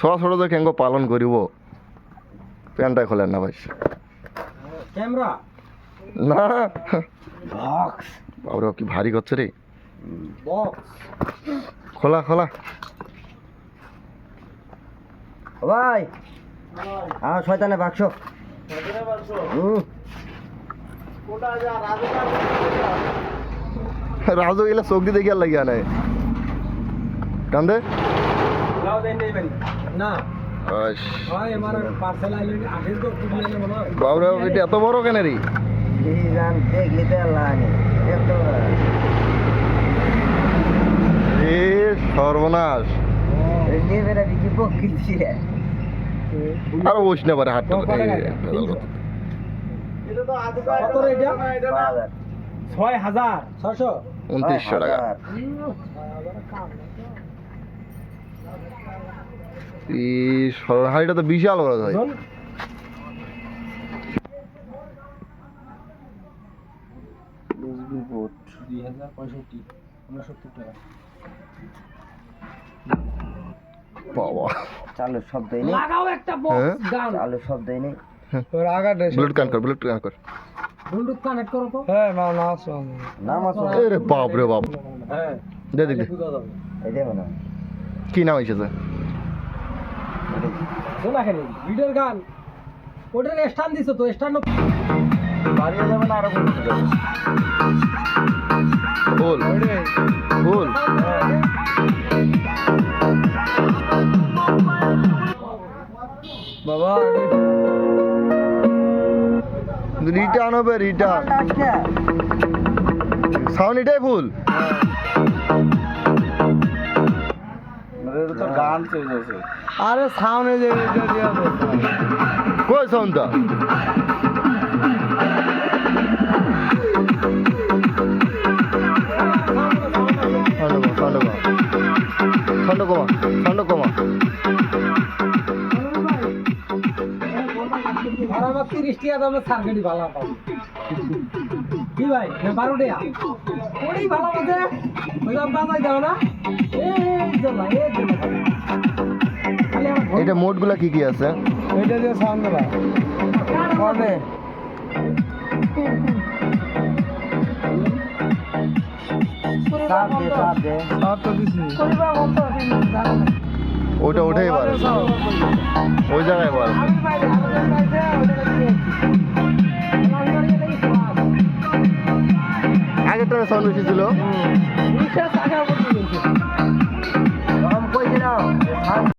ছোট যে কেঙ্গ পালন করিব প্যান্টটা খোলেন না ভাই ক্যামেরা না বক্স বাবরে কি ভারী করছে রে বক্স খোলা খোলা ভাই শয়তানের বাক্স রাজু গেলে চোখ দিয়ে দেখি আর লাগিয়া নাই কান্দে না বাবরে এটা এত বড় কেন রে এ সর্বনাশ আর বস না পারে হাতটা 2900 টাকা এই হাড়িটা তো বিশাল বড় ভাই বাবা চালের শব্দ নেই লাগাও একটা বক্স গান চালের শব্দ নেই ব্লুটুথ কানেক্ট কর ব্লুটুথ কানেক্ট করো তো হ্যাঁ নাম আছে আরে বাপ রে বাপ হ্যাঁ দে দে এই দেখো না কি নাম হইছে শোনা খেলে ভিডিওর গান ওটার স্ট্যান্ড দিছো তো স্ট্যান্ড বাড়িয়ে যাবে না আরো বলতে যাবে ফুল ফুল বাবা রিটার্ন হবে রিটার্ন সাউন্ড এটাই ফুল তো গান চেঞ্জ হয়েছে আরে সাউন্ডে যে কই সাউন্ডটা সাউন্ড কমা আর আমার 30 টাকা দামের সার্কিটই ভালো পাবো কি ভাই না 12 টাকা ওই ভালো বাজে ওই দাম বাজাই দাও না এই জমা এটা মোডগুলা কি কি আছে এটা দিয়ে সাউন্ড দেবা কবে সাপ দে তো দিছি ওটা ওঠে এবার ওই জায়গায় এবার আগেরটা সাউন্ড বেশি ছিল